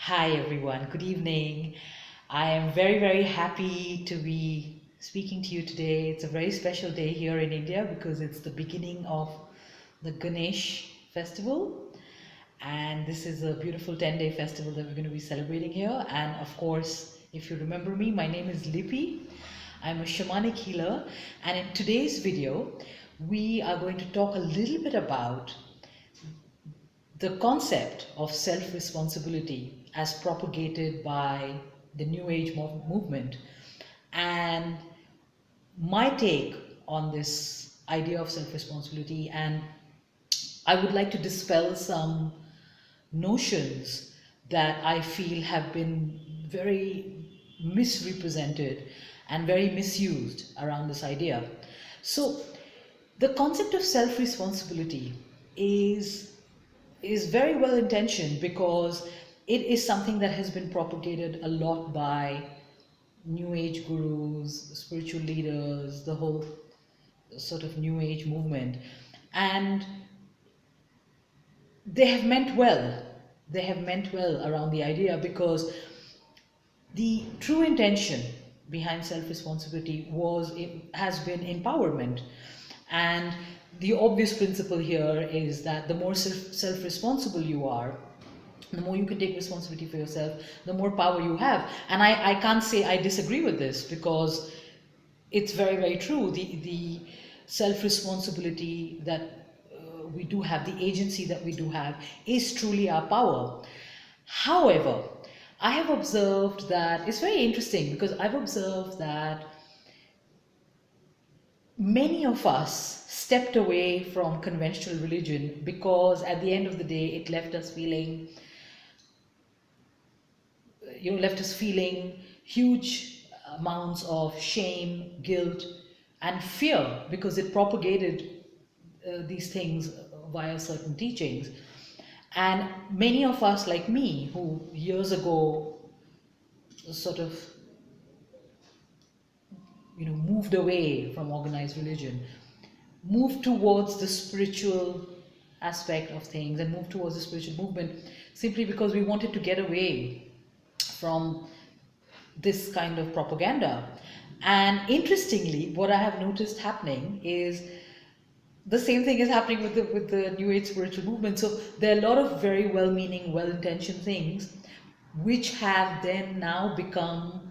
Hi everyone, good evening. I am very happy to be speaking to you today. It's a very special day here in India because it's the beginning of the Ganesh festival, and this is a beautiful 10-day festival that we're going to be celebrating here. And of course, if you remember me, my name is Lippy. I'm a shamanic healer, and in today's video we are going to talk a little bit about the concept of self-responsibility as propagated by the New Age movement, and my take on this idea of self-responsibility. And I would like to dispel some notions that I feel have been very misrepresented and very misused around this idea. So the concept of self-responsibility is is very well intentioned because it is something that has been propagated a lot by new age gurus, spiritual leaders, the whole sort of new age movement. And they have meant well. They have meant well around the idea because the true intention behind self-responsibility has been empowerment. And the obvious principle here is that the more self-responsible you are, the more you can take responsibility for yourself, the more power you have. And I can't say I disagree with this because it's very true. The self-responsibility that we do have, the agency that we do have, is truly our power. However, I have observed that it's very interesting because I've observed that many of us stepped away from conventional religion because at the end of the day it left us feeling huge amounts of shame, guilt, and fear because it propagated these things via certain teachings. And many of us, like me, who years ago sort of moved away from organized religion, moved towards the spiritual aspect of things and moved towards the spiritual movement simply because we wanted to get away from this kind of propaganda. And interestingly, what I have noticed happening is the same thing is happening with the new age spiritual movement. So there are a lot of very well-meaning, well-intentioned things which have then now become,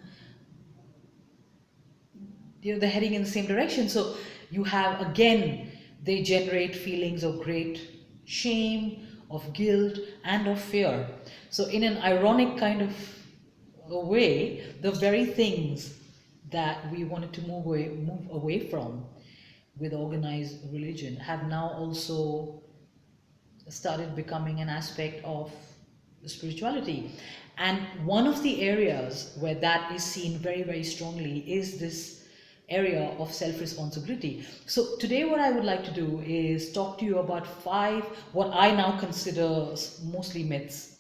they're heading in the same direction. So you have, again, they generate feelings of great shame, of guilt, and of fear. So in an ironic kind of a way, the very things that we wanted to move away from with organized religion have now also started becoming an aspect of spirituality. And one of the areas where that is seen very strongly is this area of self-responsibility. So today what I would like to do is talk to you about 5 what I now consider mostly myths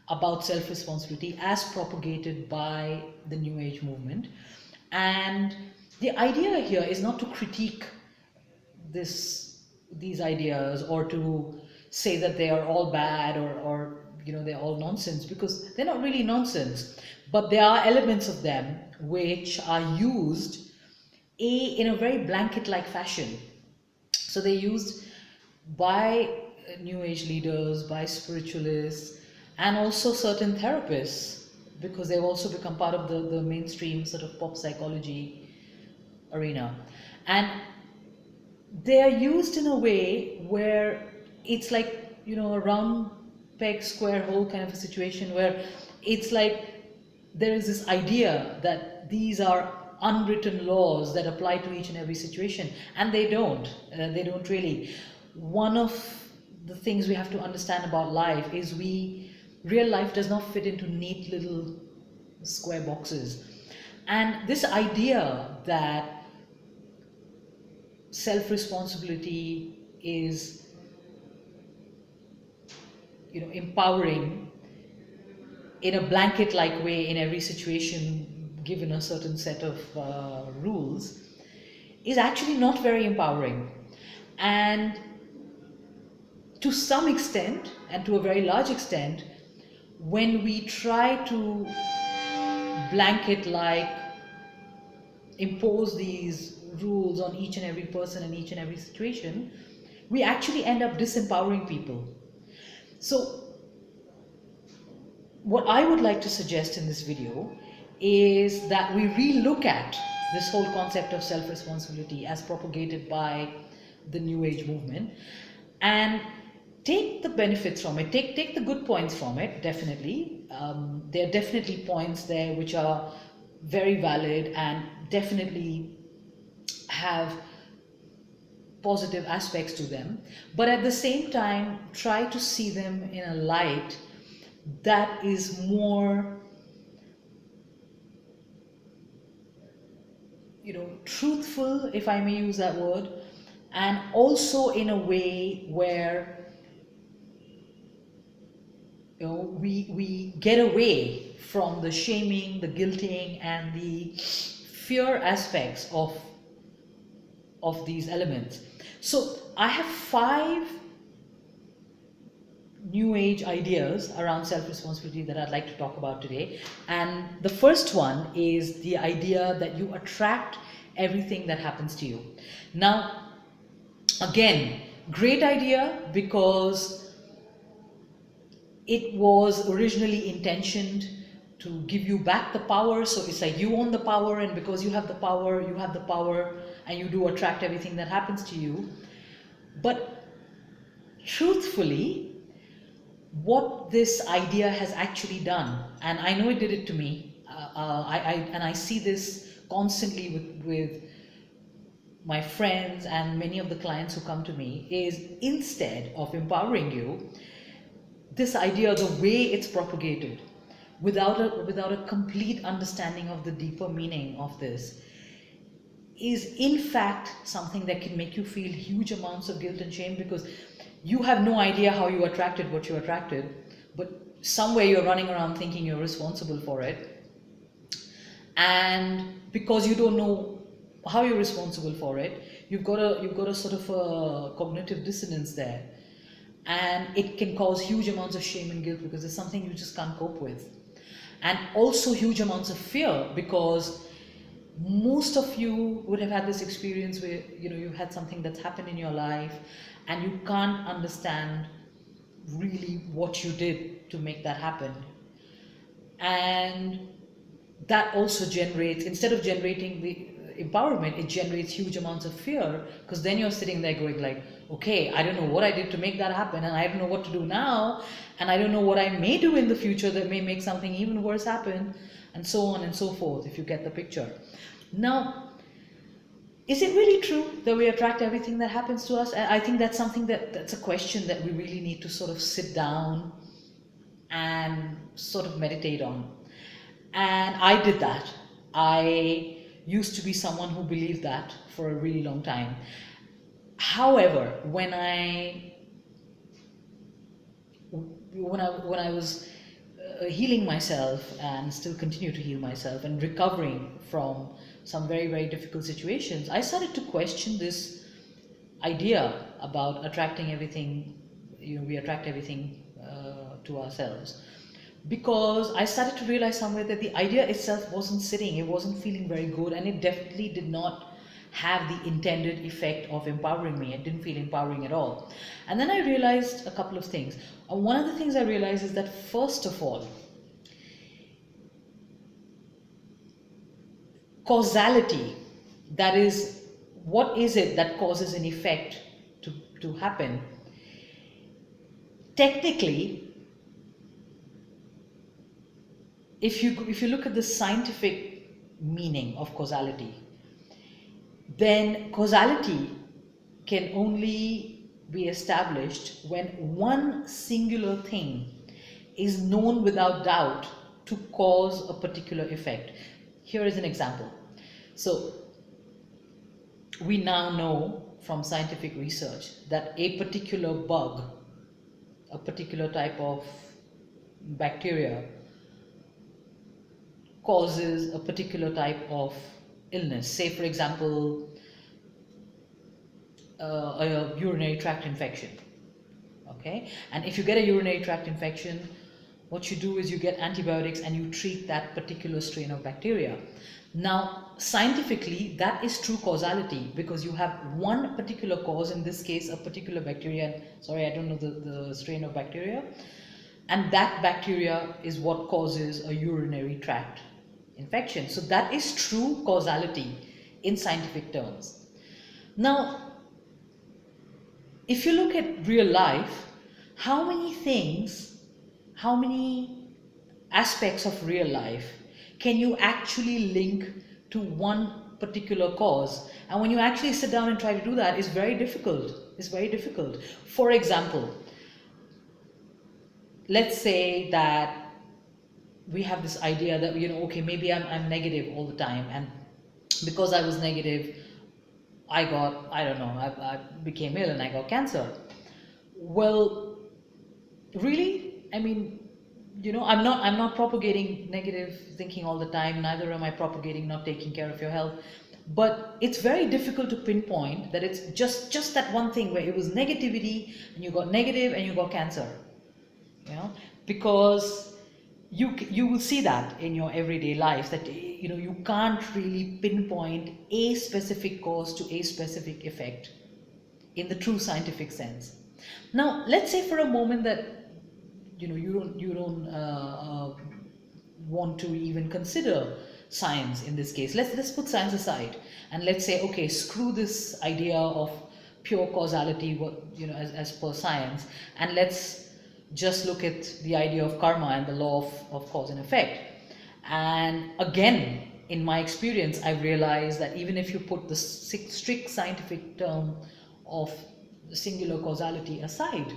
about self-responsibility as propagated by the new age movement. And the idea here is not to critique these ideas or to say that they are all bad or they're all nonsense, because they're not really nonsense, but there are elements of them which are used in a very blanket like fashion. So they're used by new age leaders, by spiritualists, and also certain therapists, because they've also become part of the mainstream sort of pop psychology arena. And they are used in a way where it's like, a round peg square hole kind of a situation, where it's like there is this idea that these are unwritten laws that apply to each and every situation, and they don't really. One of the things we have to understand about life is real life does not fit into neat little square boxes. And this idea that self-responsibility is empowering in a blanket like way in every situation given a certain set of rules is actually not very empowering. And to some extent, and to a very large extent, when we try to blanket like impose these rules on each and every person in each and every situation, we actually end up disempowering people. So what I would like to suggest in this video is that we relook at this whole concept of self-responsibility as propagated by the New Age movement and take the benefits from it, take the good points from it, definitely. There are definitely points there which are very valid and definitely have positive aspects to them, but at the same time try to see them in a light that is more, truthful, if I may use that word, and also in a way where we get away from the shaming, the guilting, and the fear aspects of these elements. So I have 5 New Age ideas around self-responsibility that I'd like to talk about today. And the first one is the idea that you attract everything that happens to you. Now, again, great idea because it was originally intentioned to give you back the power. So it's like you own the power, and because you have the power, and you do attract everything that happens to you. But truthfully, what this idea has actually done, and I know it did it to me, I see this constantly with my friends and many of the clients who come to me, is instead of empowering you, this idea, the way it's propagated, without a complete understanding of the deeper meaning of this, is in fact something that can make you feel huge amounts of guilt and shame, because you have no idea how you attracted what you attracted, but somewhere you're running around thinking you're responsible for it. And because you don't know how you're responsible for it, you've got a sort of a cognitive dissonance there. And it can cause huge amounts of shame and guilt because it's something you just can't cope with. And also huge amounts of fear, because most of you would have had this experience where you've had something that's happened in your life and you can't understand really what you did to make that happen. And that also generates, instead of generating the empowerment, it generates huge amounts of fear, because then you're sitting there going like, okay, I don't know what I did to make that happen, and I don't know what to do now, and I don't know what I may do in the future that may make something even worse happen, and so on and so forth, if you get the picture. Now, is it really true that we attract everything that happens to us? I think that's something that's a question that we really need to sort of sit down and sort of meditate on. And I did that. I used to be someone who believed that for a really long time. However, when I was healing myself and still continue to heal myself and recovering from some very, very difficult situations, I started to question this idea about attracting everything, we attract everything to ourselves. Because I started to realize somewhere that the idea itself wasn't sitting, it wasn't feeling very good, and it definitely did not have the intended effect of empowering me. It didn't feel empowering at all. And then I realized a couple of things. One of the things I realized is that, first of all, causality, that is, what is it that causes an effect to happen? Technically, if you look at the scientific meaning of causality, then causality can only be established when one singular thing is known without doubt to cause a particular effect. Here is an example. So we now know from scientific research that a particular bug, a particular type of bacteria, causes a particular type of illness. Say, for example, a urinary tract infection. Okay, and if you get a urinary tract infection, what you do is you get antibiotics and you treat that particular strain of bacteria. Now, scientifically, that is true causality, because you have one particular cause, in this case, a particular bacteria. And sorry, I don't know the strain of bacteria. And that bacteria is what causes a urinary tract infection. So that is true causality in scientific terms. Now, if you look at real life, how many things, how many aspects of real life can you actually link to one particular cause? And when you actually sit down and try to do that, it's very difficult. It's very difficult. For example, let's say that we have this idea that, okay, maybe I'm negative all the time, and because I was negative, I don't know, I became ill and I got cancer. Well, really? I mean, I'm not propagating negative thinking all the time, neither am I propagating not taking care of your health. But it's very difficult to pinpoint that it's just that one thing where it was negativity and you got negative and you got cancer. Because you will see that in your everyday life, that you can't really pinpoint a specific cause to a specific effect in the true scientific sense. Now, let's say for a moment that you don't want to even consider science in this case. Let's put science aside, and let's say, okay, screw this idea of pure causality, as per science, and let's just look at the idea of karma and the law of cause and effect. And again, in my experience, I've realized that even if you put the strict scientific term of singular causality aside,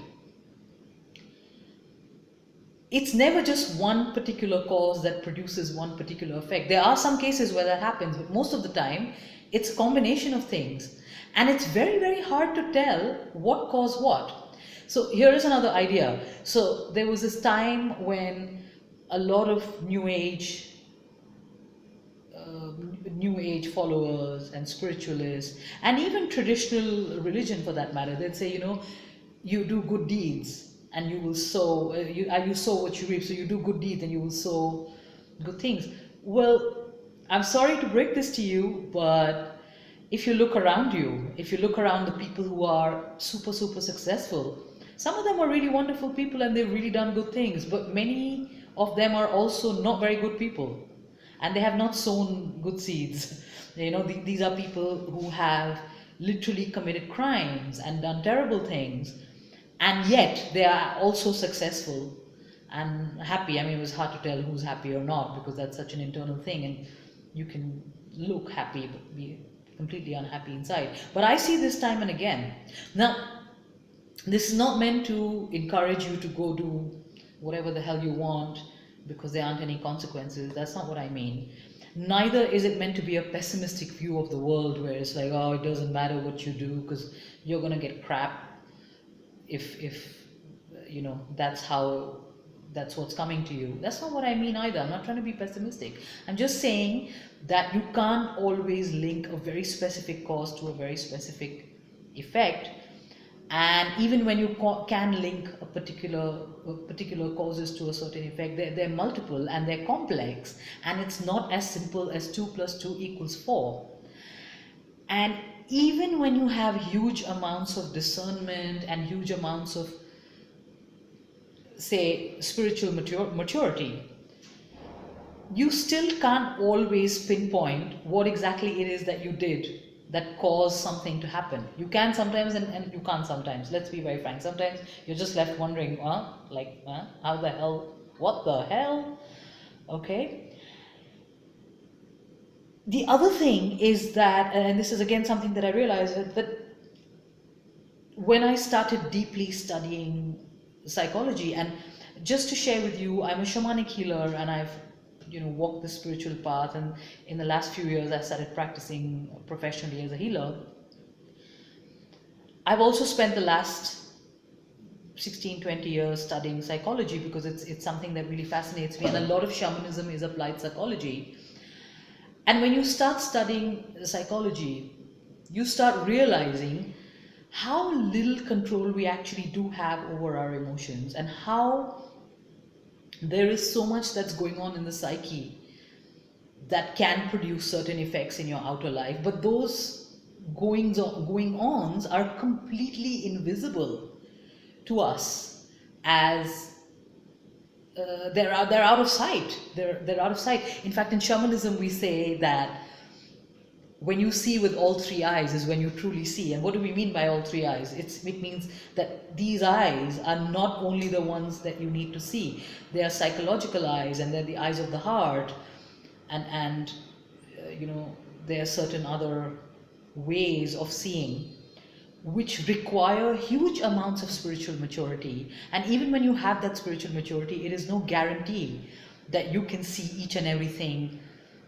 it's never just one particular cause that produces one particular effect. There are some cases where that happens, but most of the time it's a combination of things, and it's very, very hard to tell what caused what. So here is another idea. So there was this time when a lot of New Age followers and spiritualists, and even traditional religion for that matter, they'd say, you do good deeds and you will sow, you sow what you reap. So you do good deeds and you will sow good things. Well, I'm sorry to break this to you, but if you look around you, if you look around the people who are super, super successful, some of them are really wonderful people and they've really done good things, but many of them are also not very good people, and they have not sown good seeds. These are people who have literally committed crimes and done terrible things, and yet they are also successful and happy. I mean, it was hard to tell who's happy or not, because that's such an internal thing, and you can look happy but be completely unhappy inside. But I see this time and again. Now, this is not meant to encourage you to go do whatever the hell you want because there aren't any consequences. That's not what I mean. Neither is it meant to be a pessimistic view of the world where it's like, oh, it doesn't matter what you do because you're going to get crap if that's what's coming to you. That's not what I mean either. I'm not trying to be pessimistic. I'm just saying that you can't always link a very specific cause to a very specific effect. And even when you can link a particular causes to a certain effect, they're multiple and they're complex, and it's not as simple as 2 + 2 = 4. And even when you have huge amounts of discernment and huge amounts of, say, spiritual maturity, you still can't always pinpoint what exactly it is that you did that caused something to happen. You can sometimes and you can't sometimes. Let's be very frank. Sometimes you're just left wondering, how the hell, what the hell? Okay. The other thing is that, and this is again something that I realized, that when I started deeply studying psychology, and just to share with you, I'm a shamanic healer and I've walked the spiritual path, and in the last few years I started practicing professionally as a healer. I've also spent the last 16-20 years studying psychology because it's something that really fascinates me, and a lot of shamanism is applied psychology. And when you start studying psychology, you start realizing how little control we actually do have over our emotions, and how There is so much that's going on in the psyche that can produce certain effects in your outer life, but those going ons are completely invisible to us, as they're out of sight. They're out of sight. In fact, in shamanism, we say that when you see with all three eyes is when you truly see. And what do we mean by all three eyes? It means that these eyes are not only the ones that you need to see. They are psychological eyes, and they're the eyes of the heart, and there are certain other ways of seeing which require huge amounts of spiritual maturity. And even when you have that spiritual maturity, it is no guarantee that you can see each and everything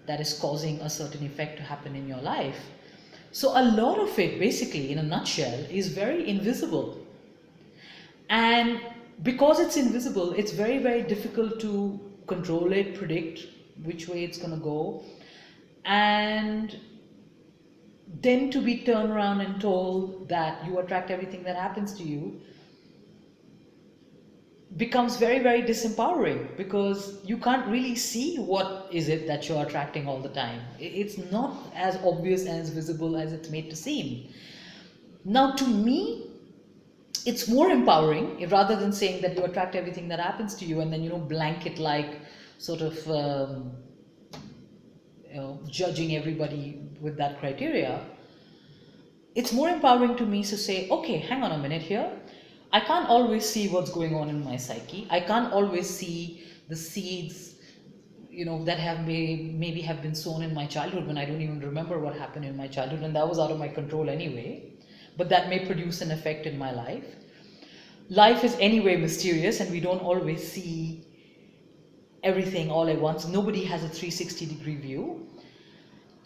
that is causing a certain effect to happen in your life. So a lot of it, basically, in a nutshell, is very invisible. And because it's invisible, it's very, very difficult to control it, predict which way it's going to go. And then to be turned around and told that you attract everything that happens to you becomes very, very disempowering, because you can't really see what is it that you're attracting all the time. It's not as obvious and as visible as it's made to seem. Now, to me, it's more empowering, rather than saying that you attract everything that happens to you and then, blanket like sort of judging everybody with that criteria. It's more empowering to me to say, okay, hang on a minute here. I can't always see what's going on in my psyche. I can't always see the seeds, that have maybe have been sown in my childhood, when I don't even remember what happened in my childhood, and that was out of my control anyway. But that may produce an effect in my life. Life is anyway mysterious, and we don't always see everything all at once. Nobody has a 360-degree view.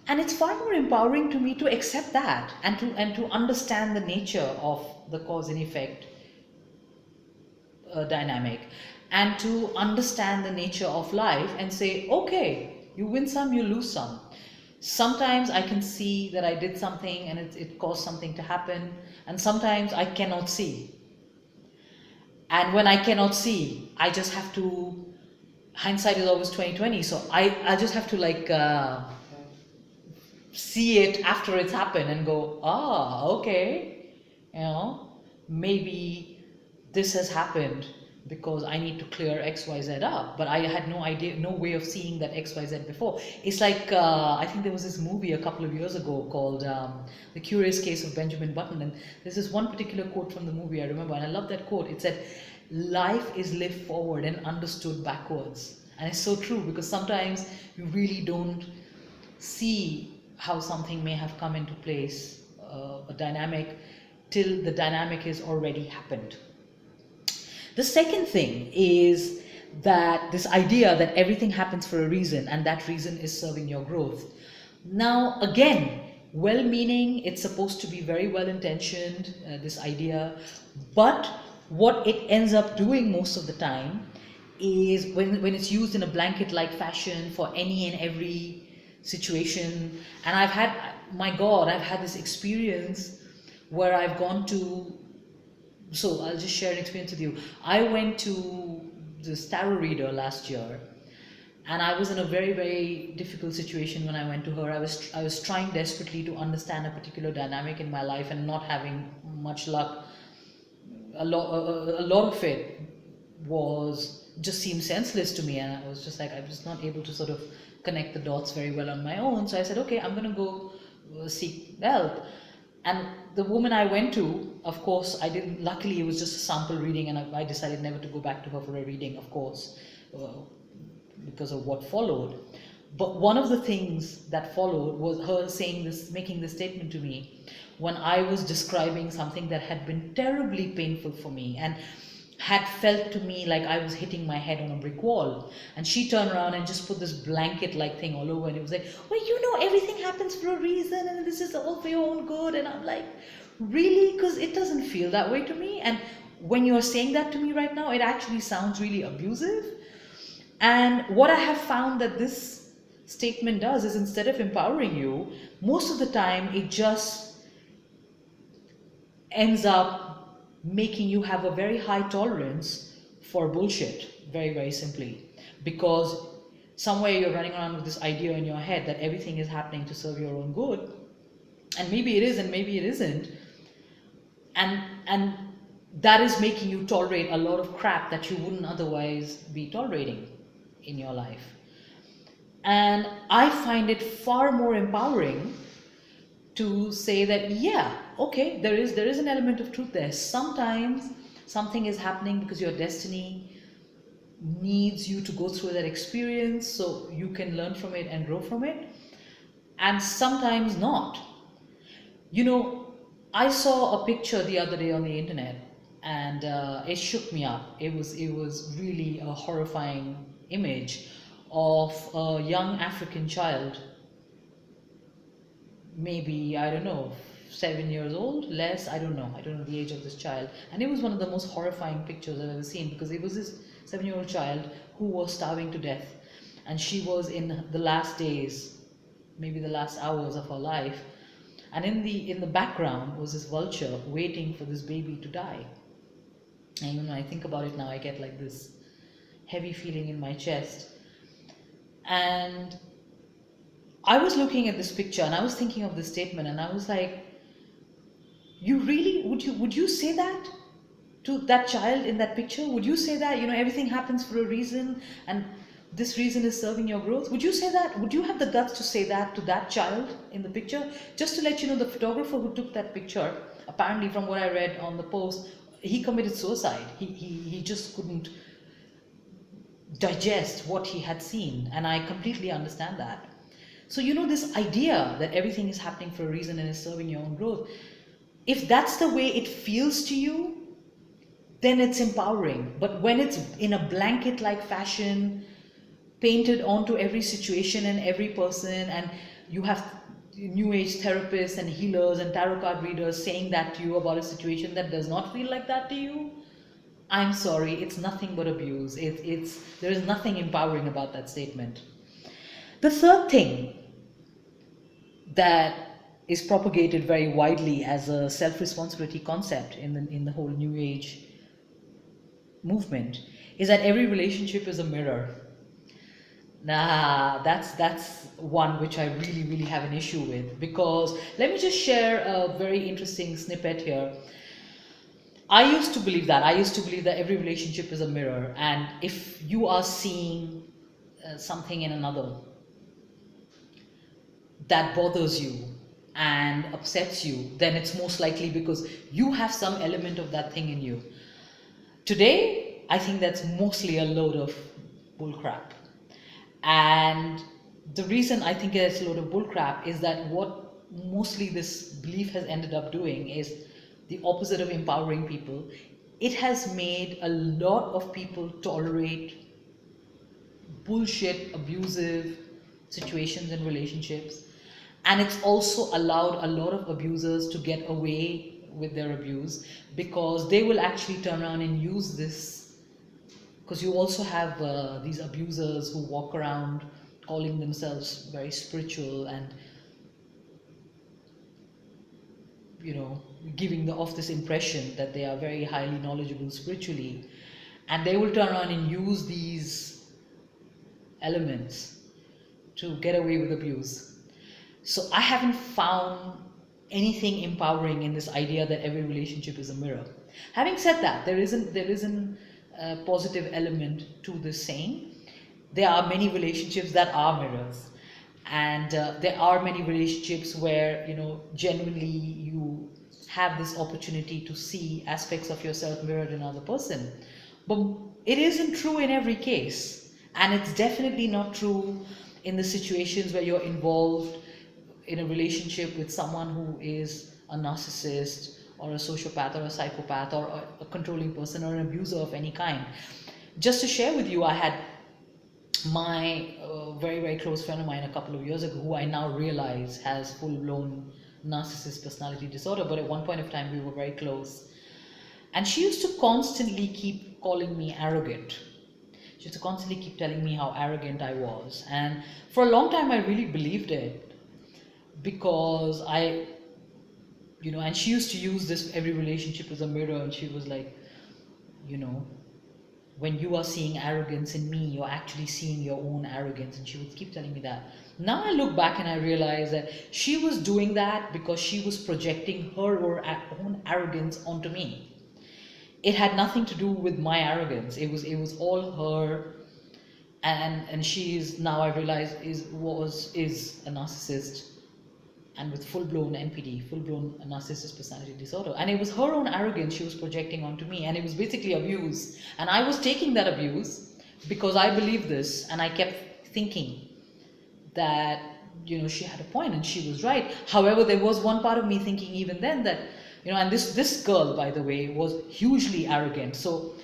And it's far more empowering to me to accept that, and to understand the nature of the cause and effect dynamic, and to understand the nature of life and say, okay, you win some, you lose some. Sometimes I can see that I did something and it caused something to happen, and sometimes I cannot see. And when I cannot see, I just have to, hindsight is always 20/20, so I just have to see it after it's happened and go, okay, maybe this has happened because I need to clear XYZ up, but I had no idea, no way of seeing that XYZ before. It's like, I think there was this movie a couple of years ago called The Curious Case of Benjamin Button, and there's this one particular quote from the movie I remember, and I love that quote. It said, life is lived forward and understood backwards. And it's so true, because sometimes you really don't see how something may have come into place, a dynamic, till the dynamic has already happened. The second thing is that this idea that everything happens for a reason, and that reason is serving your growth. Now, again, well-meaning, it's supposed to be very well-intentioned, this idea, but what it ends up doing most of the time is when it's used in a blanket-like fashion for any and every situation. And I've had this experience where I've gone to, so I'll just share an experience with you. I went to this tarot reader last year, and I was in a very, very difficult situation when I went to her. I was trying desperately to understand a particular dynamic in my life and not having much luck. A lot of it just seemed senseless to me, and I was just like, I was not able to sort of connect the dots very well on my own. So I said, okay, I'm going to go seek help. And the woman I went to, of course, luckily it was just a sample reading, and I decided never to go back to her for a reading, of course, because of what followed. But one of the things that followed was her making this statement to me when I was describing something that had been terribly painful for me and had felt to me like I was hitting my head on a brick wall. And she turned around and just put this blanket-like thing all over, and it was like, well, everything happens for a reason, and this is all for your own good. And I'm like, really? Because it doesn't feel that way to me. And when you're saying that to me right now, it actually sounds really abusive. And what I have found that this statement does is, instead of empowering you, most of the time it just ends up making you have a very high tolerance for bullshit, very, very simply, because somewhere you're running around with this idea in your head that everything is happening to serve your own good, and maybe it is and maybe it isn't, and that is making you tolerate a lot of crap that you wouldn't otherwise be tolerating in your life. And I find it far more empowering to say that, yeah, okay, there is an element of truth there. Sometimes something is happening because your destiny needs you to go through that experience so you can learn from it and grow from it, and sometimes not. You know, I saw a picture the other day on the internet, and it shook me up. It was really a horrifying image of a young African child, maybe, I don't know, 7 years old, less, I don't know the age of this child. And it was one of the most horrifying pictures I've ever seen, because it was this 7-year-old child who was starving to death, and she was in the last days, maybe the last hours of her life, and in the background was this vulture waiting for this baby to die. And when I think about it now, I get like this heavy feeling in my chest. And I was looking at this picture and I was thinking of this statement, and I was like, you really, would you say that to that child in that picture? Would you say that, everything happens for a reason, and this reason is serving your growth? Would you say that? Would you have the guts to say that to that child in the picture? Just to let you know, the photographer who took that picture, apparently from what I read on the post, he committed suicide. He just couldn't digest what he had seen, and I completely understand that. So, this idea that everything is happening for a reason and is serving your own growth, if that's the way it feels to you, then it's empowering. But when it's in a blanket like fashion, painted onto every situation and every person, and you have new age therapists and healers and tarot card readers saying that to you about a situation that does not feel like that to you, I'm sorry, it's nothing but abuse. There is nothing empowering about that statement. The third thing that is propagated very widely as a self-responsibility concept in the whole new age movement is that every relationship is a mirror. Nah, that's one which I really, really have an issue with, because let me just share a very interesting snippet here. I used to believe that. I used to believe that every relationship is a mirror, and if you are seeing something in another that bothers you and upsets you, then it's most likely because you have some element of that thing in you. Today, I think that's mostly a load of bullcrap. And the reason I think it's a load of bullcrap is that what mostly this belief has ended up doing is the opposite of empowering people. It has made a lot of people tolerate bullshit, abusive situations and relationships. And it's also allowed a lot of abusers to get away with their abuse, because they will actually turn around and use this. Because you also have these abusers who walk around calling themselves very spiritual and, giving off this impression that they are very highly knowledgeable spiritually. And they will turn around and use these elements to get away with abuse. So I haven't found anything empowering in this idea that every relationship is a mirror. Having said that, there isn't a positive element to this saying. There are many relationships that are mirrors, and there are many relationships where genuinely you have this opportunity to see aspects of yourself mirrored in another person. But it isn't true in every case, and it's definitely not true in the situations where you're involved in a relationship with someone who is a narcissist or a sociopath or a psychopath or a controlling person or an abuser of any kind. Just to share with you, I had my very, very close friend of mine a couple of years ago, who I now realize has full-blown narcissist personality disorder, but at one point of time we were very close. And she used to constantly keep calling me arrogant. She used to constantly keep telling me how arrogant I was. And for a long time I really believed it, because and she used to use this every relationship as a mirror, and she was like, when you are seeing arrogance in me, you're actually seeing your own arrogance. And she would keep telling me that. Now I look back and I realize that she was doing that because she was projecting her own arrogance onto me. It had nothing to do with my arrogance. It was all her. And she is, now I realize, is a narcissist, and with full-blown NPD, full-blown narcissist personality disorder. And it was her own arrogance she was projecting onto me, and it was basically abuse. And I was taking that abuse because I believed this, and I kept thinking that, she had a point and she was right. However, there was one part of me thinking even then that, and this girl, by the way, was hugely arrogant. So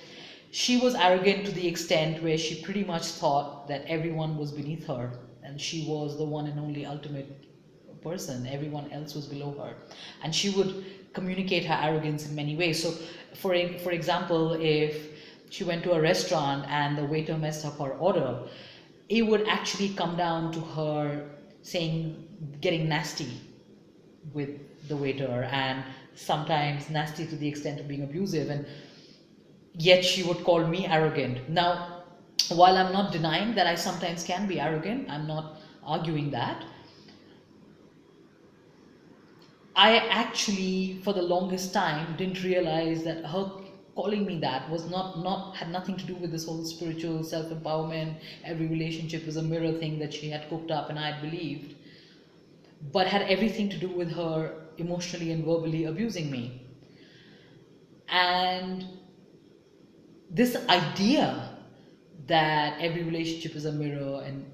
she was arrogant to the extent where she pretty much thought that everyone was beneath her, and she was the one and only ultimate person. Everyone else was below her, and she would communicate her arrogance in many ways. So for example, if she went to a restaurant and the waiter messed up her order, it would actually come down to her getting nasty with the waiter, and sometimes nasty to the extent of being abusive, and yet she would call me arrogant. Now, while I'm not denying that I sometimes can be arrogant, I'm not arguing that, I actually, for the longest time, didn't realize that her calling me that was had nothing to do with this whole spiritual self-empowerment, every relationship is a mirror thing that she had cooked up and I had believed, but had everything to do with her emotionally and verbally abusing me. And this idea that every relationship is a mirror, and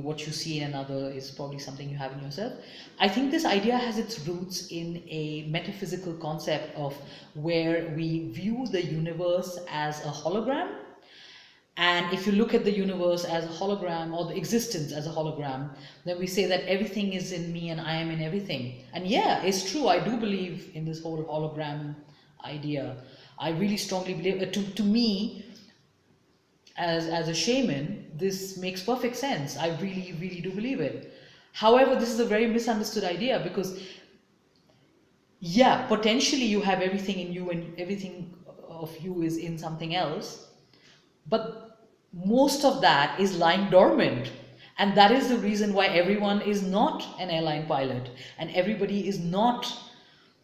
what you see in another is probably something you have in yourself. I think this idea has its roots in a metaphysical concept of where we view the universe as a hologram. And if you look at the universe as a hologram, or the existence as a hologram, then we say that everything is in me and I am in everything. And yeah, it's true, I do believe in this whole hologram idea. I really strongly believe, to me, as a shaman, this makes perfect sense. I really, really do believe it. However, this is a very misunderstood idea because, yeah, potentially you have everything in you and everything of you is in something else, but most of that is lying dormant. And that is the reason why everyone is not an airline pilot and everybody is not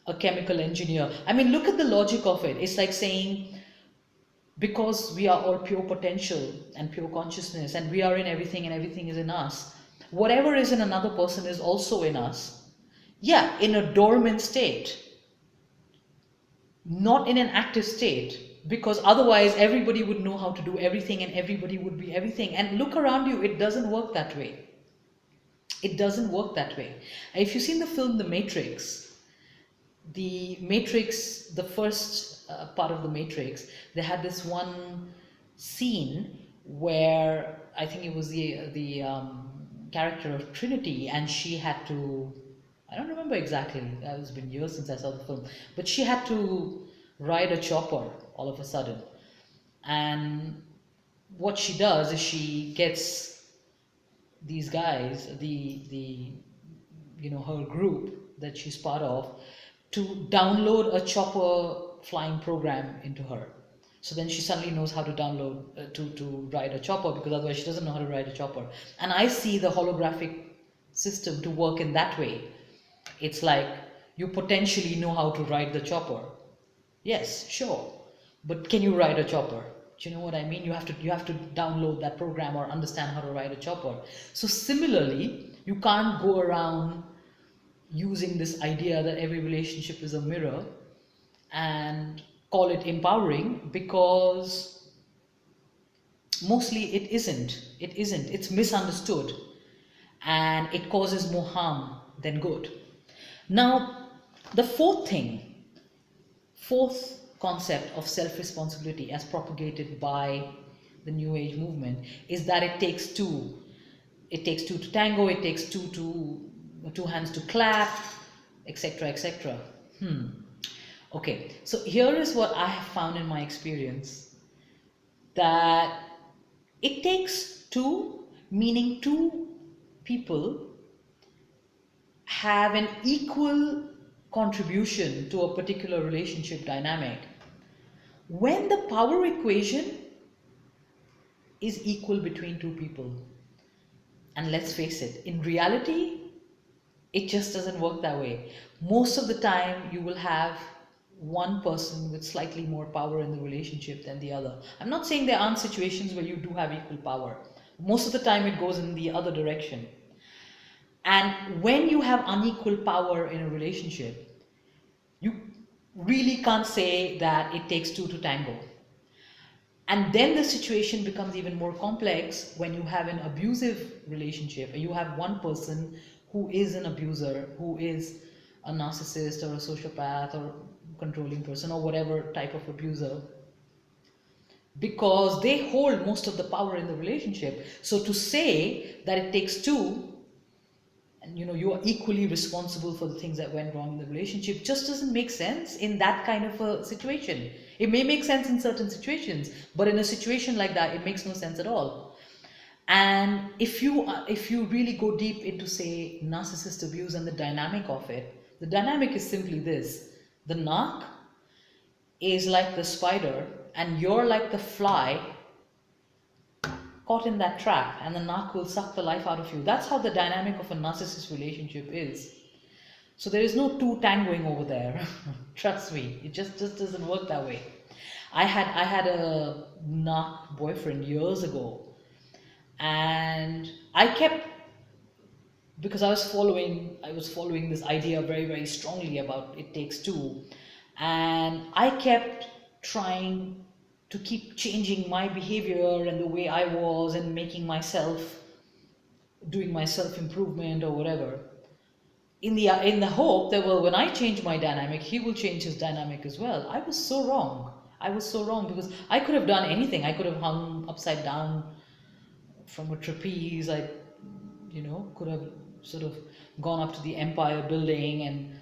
a chemical engineer. I mean, look at the logic of it. It's like saying, because we are all pure potential and pure consciousness, and we are in everything and everything is in us, whatever is in another person is also in us. Yeah, in a dormant state, not in an active state, because otherwise everybody would know how to do everything and everybody would be everything. And look around you, it doesn't work that way. It doesn't work that way. If you've seen the film The Matrix, the first part of the Matrix, they had this one scene where I think it was the character of Trinity, and she had to, I don't remember exactly, it's been years since I saw the film, but she had to ride a chopper all of a sudden. And what she does is she gets these guys, her group that she's part of, to download a chopper flying program into her. So then she suddenly knows how to download, to ride a chopper, because otherwise she doesn't know how to ride a chopper. And I see the holographic system to work in that way. It's like you potentially know how to ride the chopper. Yes, sure. But can you ride a chopper? Do you know what I mean? You have to download that program or understand how to ride a chopper. So similarly, you can't go around using this idea that every relationship is a mirror and call it empowering, because mostly it isn't. It's misunderstood, and it causes more harm than good. Now, the fourth concept of self-responsibility as propagated by the New Age movement is that it takes two. It takes two to tango, it takes two hands to clap, etc., etc. Okay, so here is what I have found in my experience, that it takes two, meaning two people have an equal contribution to a particular relationship dynamic. When the power equation is equal between two people. And let's face it, in reality, it just doesn't work that way. Most of the time, you will have one person with slightly more power in the relationship than the other. I'm not saying there aren't situations where you do have equal power. Most of the time, it goes in the other direction. And when you have unequal power in a relationship, you really can't say that it takes two to tango. And then the situation becomes even more complex when you have an abusive relationship. You have one person who is an abuser, who is a narcissist or a sociopath or controlling person or whatever type of abuser, because they hold most of the power in the relationship. So to say that it takes two, and you are equally responsible for the things that went wrong in the relationship, just doesn't make sense in that kind of a situation. It may make sense in certain situations, but in a situation like that, it makes no sense at all. And if you really go deep into, say, narcissist abuse and the dynamic of it, the dynamic is simply this: the narc is like the spider and you're like the fly caught in that trap, and the narc will suck the life out of you. That's how the dynamic of a narcissist relationship is. So there is no two tangoing over there. Trust me, it just doesn't work that way. I had a narc boyfriend years ago, and I kept, because I was following this idea very, very strongly about it takes two, and I kept trying to keep changing my behavior and the way I was, and making myself, doing my self improvement or whatever, in the hope that, well, when I change my dynamic, he will change his dynamic as well. I was so wrong. I was so wrong, because I could have done anything. I could have hung upside down from a trapeze. I could have sort of gone up to the Empire Building and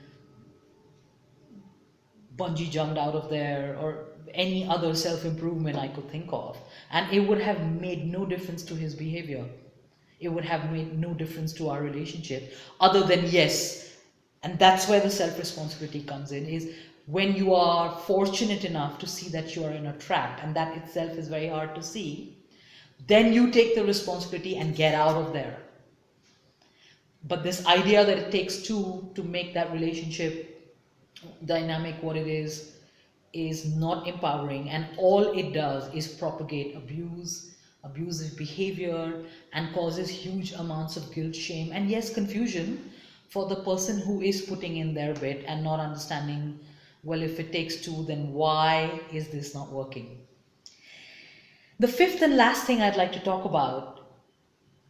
bungee jumped out of there, or any other self improvement I could think of, and it would have made no difference to his behavior. It would have made no difference to our relationship, other than, yes, and that's where the self responsibility comes in, is when you are fortunate enough to see that you are in a trap, and that itself is very hard to see, then you take the responsibility and get out of there. But this idea that it takes two to make that relationship dynamic what it is not empowering, and all it does is propagate abuse, abusive behavior, and causes huge amounts of guilt, shame, and, yes, confusion for the person who is putting in their bit and not understanding, well, if it takes two, then why is this not working? The fifth and last thing I'd like to talk about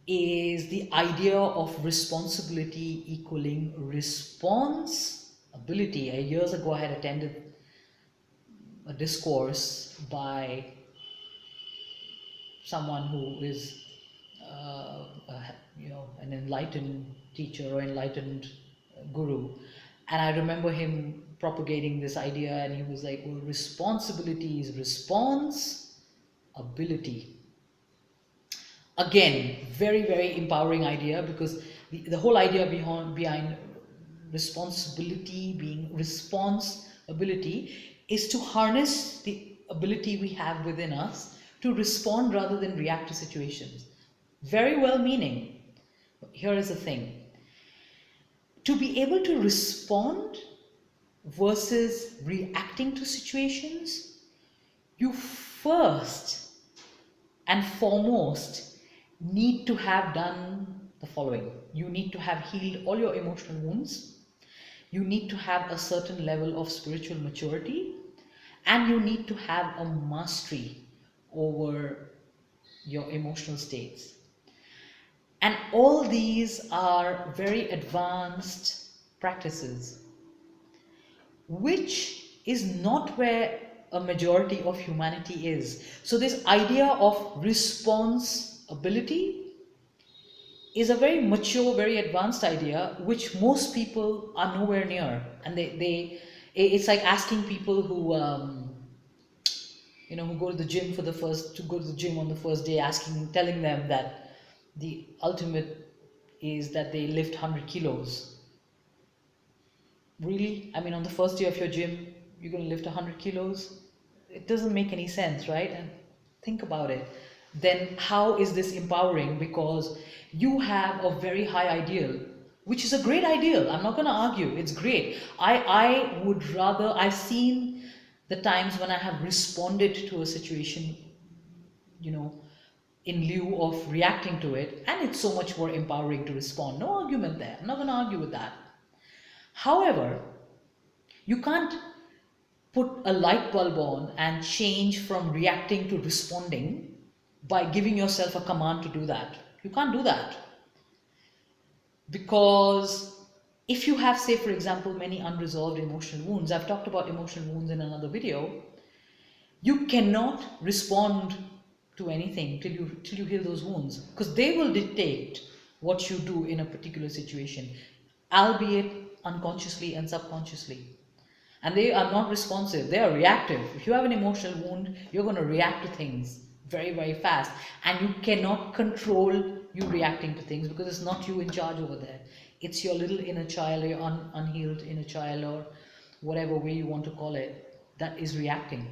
is the idea of responsibility equaling responsibility. Years ago, I had attended a discourse by someone who is, an enlightened teacher or enlightened guru, and I remember him propagating this idea, and he was like, "Well, responsibility is responsibility." Again, very, very empowering idea, because the whole idea behind responsibility being responsibility is to harness the ability we have within us to respond rather than react to situations. Very well meaning. Here is the thing: to be able to respond versus reacting to situations, you first and foremost need to have done the following. You need to have healed all your emotional wounds. You need to have a certain level of spiritual maturity, and you need to have a mastery over your emotional states. And all these are very advanced practices, which is not where a majority of humanity is. So this idea of responsibility is a very mature, very advanced idea, which most people are nowhere near. And it's like asking people who go to the gym on the first day, telling them that the ultimate is that they lift 100 kilos. Really? I mean, on the first day of your gym, you're going to lift 100 kilos? It doesn't make any sense, right? And think about it. then how is this empowering? Because you have a very high ideal, which is a great ideal. I'm not going to argue. It's great. I would rather, I've seen the times when I have responded to a situation, you know, in lieu of reacting to it, and it's so much more empowering to respond. No argument there. I'm not going to argue with that. However, you can't put a light bulb on and change from reacting to responding by giving yourself a command to do that. You can't do that. Because if you have, say, for example, many unresolved emotional wounds, I've talked about emotional wounds in another video, you cannot respond to anything till you heal those wounds, because they will dictate what you do in a particular situation, albeit unconsciously and subconsciously. And they are not responsive, they are reactive. If you have an emotional wound, you're going to react to things very, very fast, and you cannot control you reacting to things, because it's not you in charge over there. It's your little inner child, or your unhealed inner child, or whatever way you want to call it, that is reacting.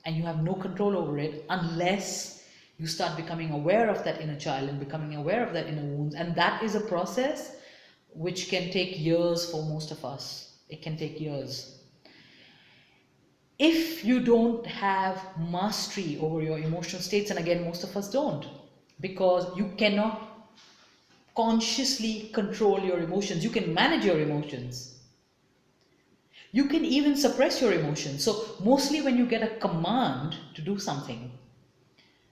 And you have no control over it unless you start becoming aware of that inner child and becoming aware of that inner wounds. And that is a process which can take years for most of us. It can take years. If you don't have mastery over your emotional states, and again, most of us don't, because you cannot consciously control your emotions. You can manage your emotions. You can even suppress your emotions. So mostly when you get a command to do something,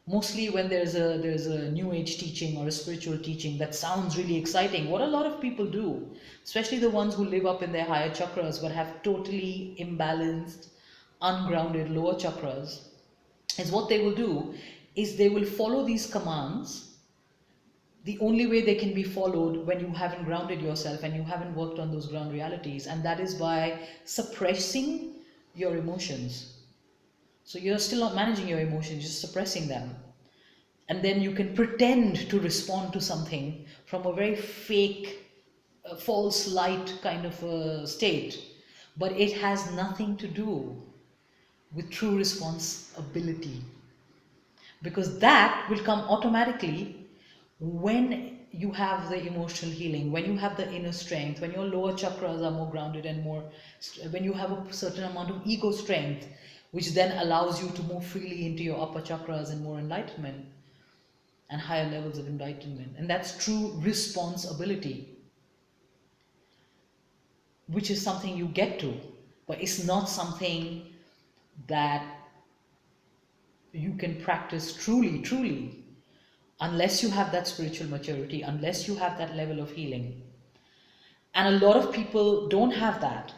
mostly when there's a new age teaching or a spiritual teaching that sounds really exciting, what a lot of people do, especially the ones who live up in their higher chakras but have totally imbalanced, ungrounded lower chakras, is what they will do is they will follow these commands the only way they can be followed when you haven't grounded yourself and you haven't worked on those ground realities, and that is by suppressing your emotions. So you're still not managing your emotions, just suppressing them. And then you can pretend to respond to something from a very fake, false light kind of a state. But it has nothing to do with true responsibility. Because that will come automatically when you have the emotional healing, when you have the inner strength, when your lower chakras are more grounded and more, when you have a certain amount of ego strength, which then allows you to move freely into your upper chakras and more enlightenment and higher levels of enlightenment. And that's true responsibility, which is something you get to, but it's not something that you can practice truly, unless you have that spiritual maturity, unless you have that level of healing. And a lot of people don't have that,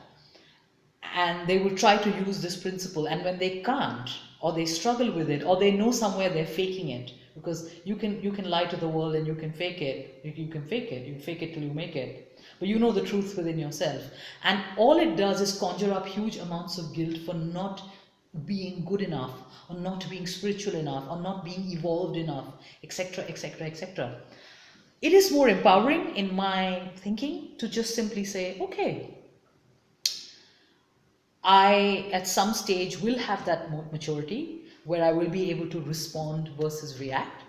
and they will try to use this principle, and when they can't, or they struggle with it, or they know somewhere they're faking it, because you can lie to the world and you can fake it, you can fake it till you make it, but you know the truth within yourself. And all it does is conjure up huge amounts of guilt for not being good enough, or not being spiritual enough, or not being evolved enough, etc., etc., etc. It is more empowering, in my thinking, to just simply say, okay, I at some stage will have that maturity where I will be able to respond versus react,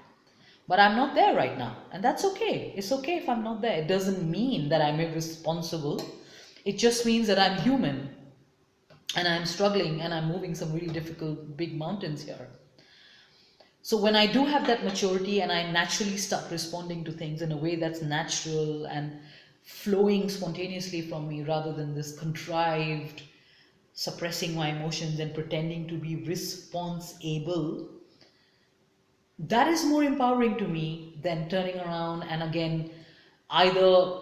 but I'm not there right now, and that's okay. It's okay if I'm not there. It doesn't mean that I'm irresponsible. It just means that I'm human and I'm struggling and I'm moving some really difficult big mountains here. So when I do have that maturity and I naturally start responding to things in a way that's natural and flowing spontaneously from me, rather than this contrived suppressing my emotions and pretending to be responsible, that is more empowering to me than turning around and again either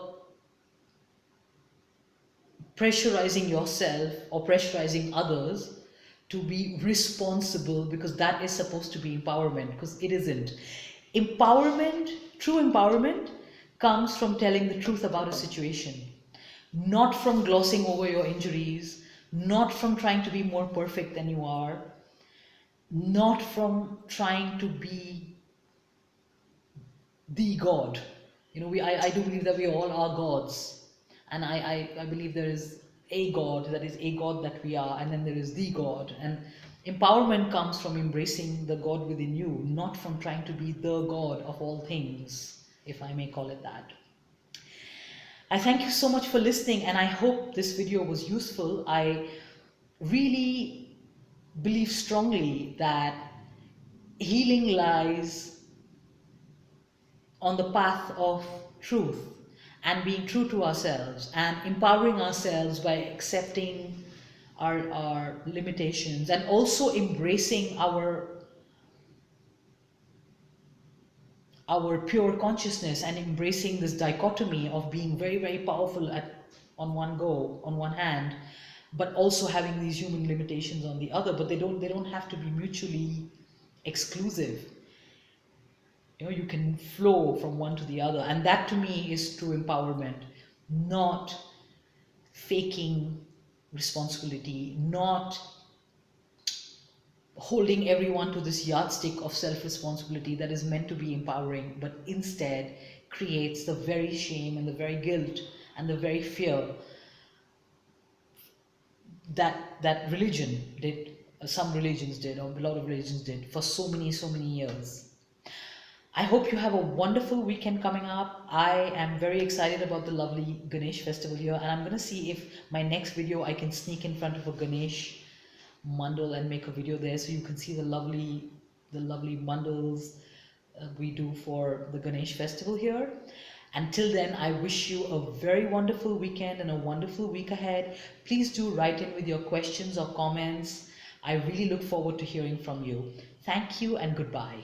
pressurizing yourself or pressurizing others to be responsible, because that is supposed to be empowerment, because it isn't. Empowerment, true empowerment, comes from telling the truth about a situation, not from glossing over your injuries, not from trying to be more perfect than you are, not from trying to be the God. You know, I do believe that we all are gods. And I believe there is a God that is a God that we are, and then there is the God. And Empowerment comes from embracing the God within you, not from trying to be the God of all things, if I may call it that. I thank you so much for listening, and I hope this video was useful. I really believe strongly that healing lies on the path of truth and being true to ourselves and empowering ourselves by accepting our limitations and also embracing our pure consciousness and embracing this dichotomy of being very, very powerful on one go, on one hand, but also having these human limitations on the other. But they don't have to be mutually exclusive. You can flow from one to the other, and that to me is true empowerment, not faking responsibility, not holding everyone to this yardstick of self-responsibility that is meant to be empowering, but instead creates the very shame and the very guilt and the very fear that religion did, some religions did, or a lot of religions did for so many years. I hope you have a wonderful weekend coming up. I am very excited about the lovely Ganesh festival here, and I'm going to see if my next video I can sneak in front of a Ganesh mandal and make a video there so you can see the lovely mandals we do for the Ganesh festival here. Until then, I wish you a very wonderful weekend and a wonderful week ahead. Please do write in with your questions or comments. I really look forward to hearing from you. Thank you and goodbye.